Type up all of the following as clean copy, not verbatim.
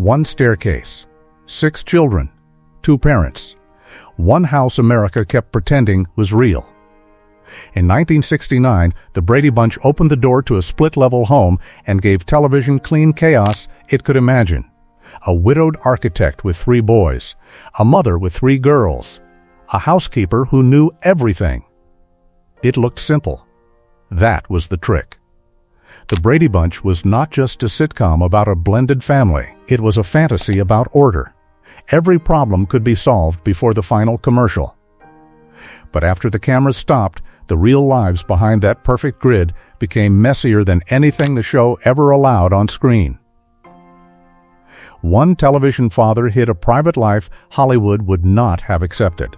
one staircase, 6 children, 2 parents, one house America kept pretending was real. In 1969, the Brady Bunch opened the door to a split-level home and gave television clean chaos it could imagine. A widowed architect with 3 boys, a mother with 3 girls, a housekeeper who knew everything. It looked simple. That was the trick. The Brady Bunch was not just a sitcom about a blended family. It was a fantasy about order. Every problem could be solved before the final commercial. But after the cameras stopped, the real lives behind that perfect grid became messier than anything the show ever allowed on screen. One television father hid a private life Hollywood would not have accepted.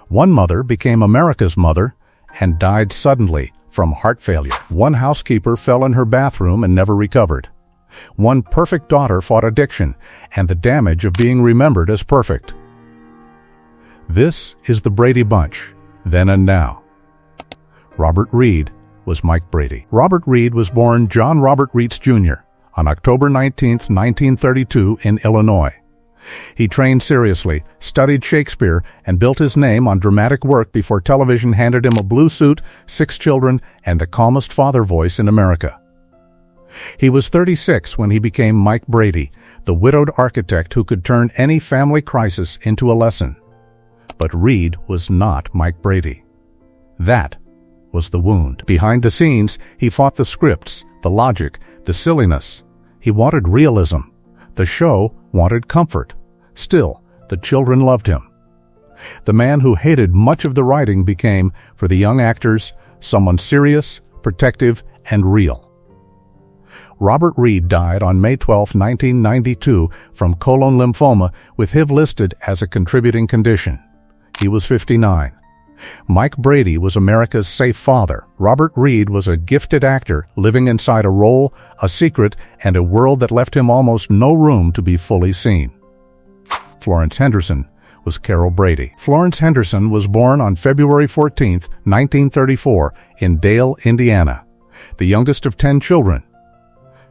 One mother became America's mother and died suddenly from heart failure. One housekeeper fell in her bathroom and never recovered. One perfect daughter fought addiction and the damage of being remembered as perfect. This is the Brady Bunch, then and now. Robert Reed was Mike Brady. Robert Reed was born John Robert Reitz Jr. on October 19, 1932 in Illinois. He trained seriously, studied Shakespeare, and built his name on dramatic work before television handed him a blue suit, 6 children, and the calmest father voice in America. He was 36 when he became Mike Brady, the widowed architect who could turn any family crisis into a lesson. But Reed was not Mike Brady. That was the wound. Behind the scenes, he fought the scripts, the logic, the silliness. He wanted realism. The show wanted comfort. Still, the children loved him. The man who hated much of the writing became, for the young actors, someone serious, protective, and real. Robert Reed died on May 12, 1992, from colon lymphoma with HIV listed as a contributing condition. He was 59. Mike Brady was America's safe father. Robert Reed was a gifted actor living inside a role, a secret, and a world that left him almost no room to be fully seen. Florence Henderson was Carol Brady. Florence Henderson was born on February 14, 1934, in Dale, Indiana, the youngest of 10 children.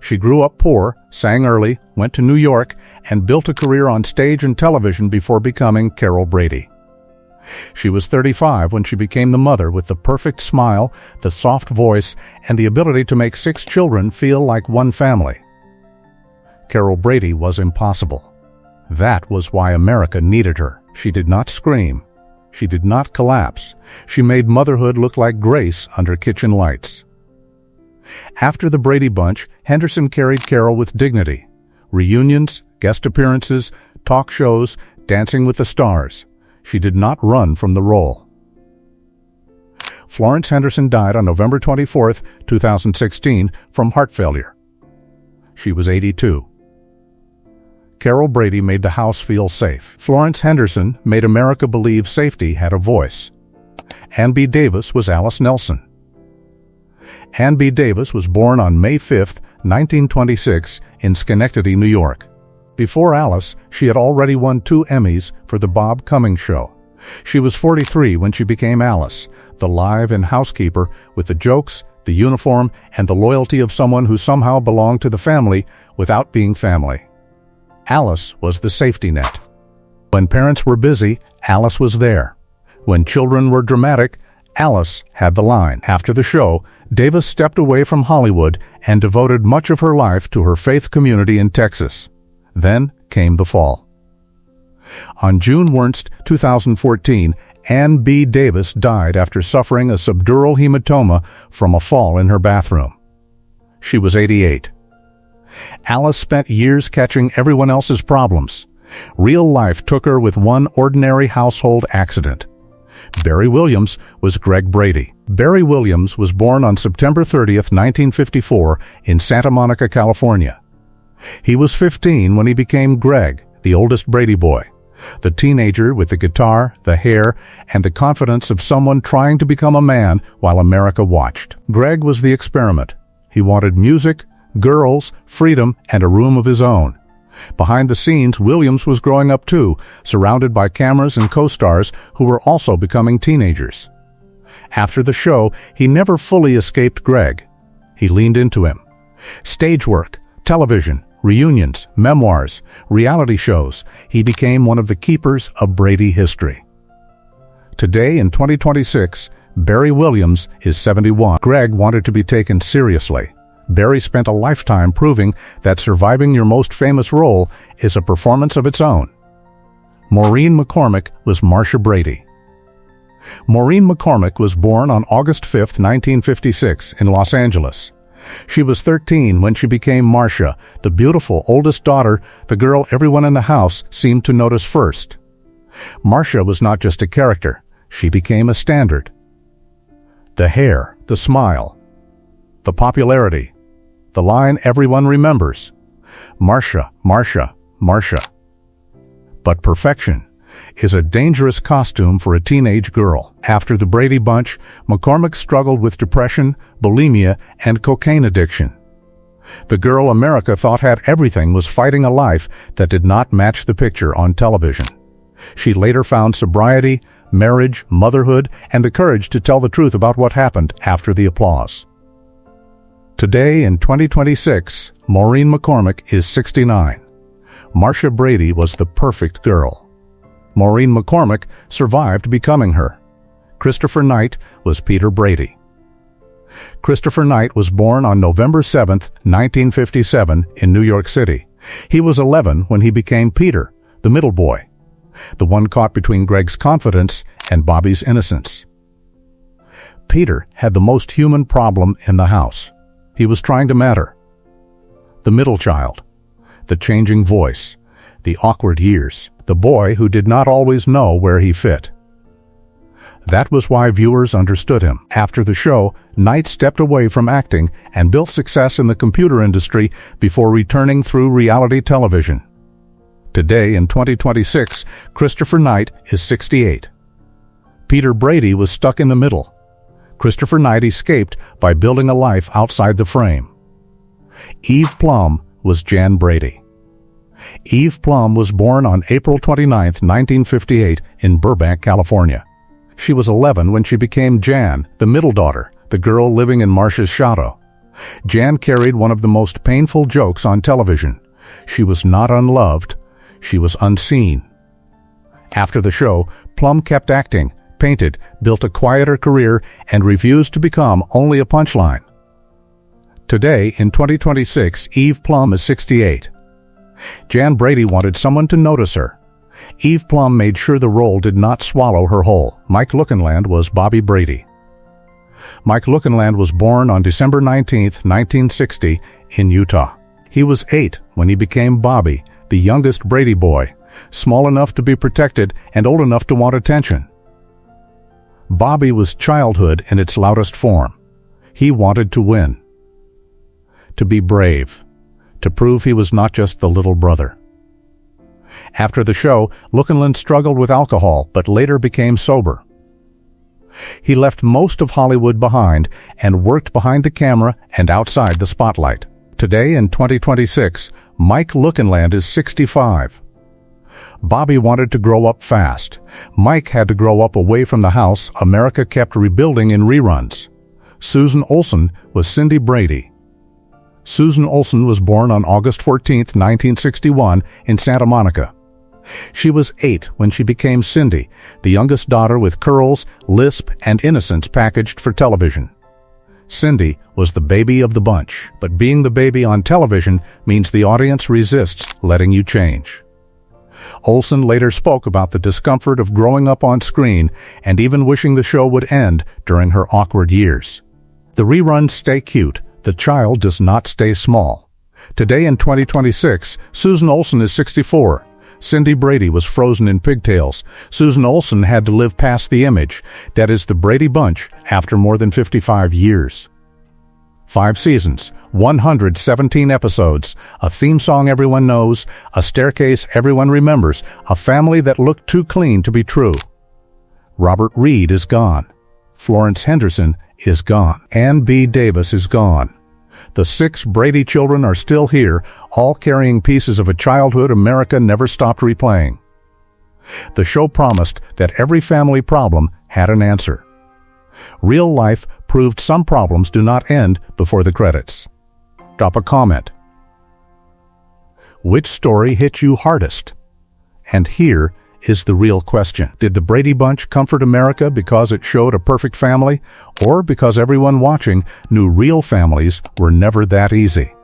She grew up poor, sang early, went to New York, and built a career on stage and television before becoming Carol Brady. She was 35 when she became the mother with the perfect smile, the soft voice, and the ability to make 6 children feel like one family. Carol Brady was impossible. That was why America needed her. She did not scream. She did not collapse. She made motherhood look like grace under kitchen lights. After the Brady Bunch, Henderson carried Carol with dignity. Reunions, guest appearances, talk shows, Dancing with the Stars. She did not run from the role. Florence Henderson died on November 24, 2016, from heart failure. She was 82. Carol Brady made the house feel safe. Florence Henderson made America believe safety had a voice. Ann B. Davis was Alice Nelson. Ann B. Davis was born on May 5, 1926, in Schenectady, New York. Before Alice, she had already won 2 Emmys for The Bob Cummings Show. She was 43 when she became Alice, the live-in housekeeper with the jokes, the uniform, and the loyalty of someone who somehow belonged to the family without being family. Alice was the safety net. When parents were busy, Alice was there. When children were dramatic, Alice had the line. After the show, Davis stepped away from Hollywood and devoted much of her life to her faith community in Texas. Then came the fall. On June 1, 2014, Ann B. Davis died after suffering a subdural hematoma from a fall in her bathroom. She was 88. Alice spent years catching everyone else's problems. Real life took her with one ordinary household accident. Barry Williams was Greg Brady. Barry Williams was born on September 30, 1954, in Santa Monica, California. He was 15 when he became Greg, the oldest Brady boy, the teenager with the guitar, the hair, and the confidence of someone trying to become a man while America watched. Greg was the experiment. He wanted music, girls, freedom, and a room of his own. Behind the scenes, Williams was growing up too, surrounded by cameras and co-stars who were also becoming teenagers. After the show, he never fully escaped Greg. He leaned into him. Stage work, television, reunions, memoirs, reality shows. He became one of the keepers of Brady history. Today, in 2026, Barry Williams is 71. Greg wanted to be taken seriously. Barry spent a lifetime proving that surviving your most famous role is a performance of its own. Maureen McCormick was Marcia Brady. Maureen McCormick was born on August 5, 1956, in Los Angeles. She was 13 when she became Marcia, the beautiful oldest daughter, the girl everyone in the house seemed to notice first. Marcia was not just a character, she became a standard. The hair, the smile, the popularity, the line everyone remembers. Marcia, Marcia, Marcia. But perfection is a dangerous costume for a teenage girl. After the Brady Bunch, McCormick struggled with depression, bulimia, and cocaine addiction. The girl America thought had everything was fighting a life that did not match the picture on television. She later found sobriety, marriage, motherhood, and the courage to tell the truth about what happened after the applause. Today, in 2026, Maureen McCormick is 69. Marcia Brady was the perfect girl. Maureen McCormick survived becoming her. Christopher Knight was Peter Brady. Christopher Knight was born on November 7, 1957, in New York City. He was 11 when he became Peter, the middle boy, the one caught between Greg's confidence and Bobby's innocence. Peter had the most human problem in the house. He was trying to matter. The middle child, the changing voice, the awkward years, the boy who did not always know where he fit. That was why viewers understood him. After the show, Knight stepped away from acting and built success in the computer industry before returning through reality television. Today, in 2026, Christopher Knight is 68. Peter Brady was stuck in the middle. Christopher Knight escaped by building a life outside the frame. Eve Plumb was Jan Brady. Eve Plumb was born on April 29, 1958, in Burbank, California. She was 11 when she became Jan, the middle daughter, the girl living in Marcia's shadow. Jan carried one of the most painful jokes on television. She was not unloved, she was unseen. After the show, Plumb kept acting, painted, built a quieter career, and refused to become only a punchline. Today, in 2026, Eve Plumb is 68. Jan Brady wanted someone to notice her. Eve Plumb made sure the role did not swallow her whole. Mike Lookinland was Bobby Brady. Mike Lookinland was born on December 19, 1960, in Utah. He was 8 when he became Bobby, the youngest Brady boy, small enough to be protected and old enough to want attention. Bobby was childhood in its loudest form. He wanted to win, to be brave, to prove he was not just the little brother. After the show, Lookinland struggled with alcohol, but later became sober. He left most of Hollywood behind and worked behind the camera and outside the spotlight. Today, in 2026, Mike Lookinland is 65. Bobby wanted to grow up fast. Mike had to grow up away from the house America kept rebuilding in reruns. Susan Olsen was Cindy Brady. Susan Olsen was born on August 14, 1961, in Santa Monica. She was 8 when she became Cindy, the youngest daughter with curls, lisp, and innocence packaged for television. Cindy was the baby of the bunch, but being the baby on television means the audience resists letting you change. Olsen later spoke about the discomfort of growing up on screen and even wishing the show would end during her awkward years. The reruns stay cute. The child does not stay small. Today in 2026, Susan Olsen is 64. Cindy Brady was frozen in pigtails. Susan Olsen had to live past the image, that is the Brady Bunch, after more than 55 years. 5 seasons, 117 episodes, a theme song everyone knows, a staircase everyone remembers, a family that looked too clean to be true. Robert Reed is gone. Florence Henderson is gone. Ann B. Davis is gone. The 6 Brady children are still here, all carrying pieces of a childhood America never stopped replaying. The show promised that every family problem had an answer. Real life proved some problems do not end before the credits. Drop a comment. Which story hit you hardest? And here is the real question. Did the Brady Bunch comfort America because it showed a perfect family, or because everyone watching knew real families were never that easy?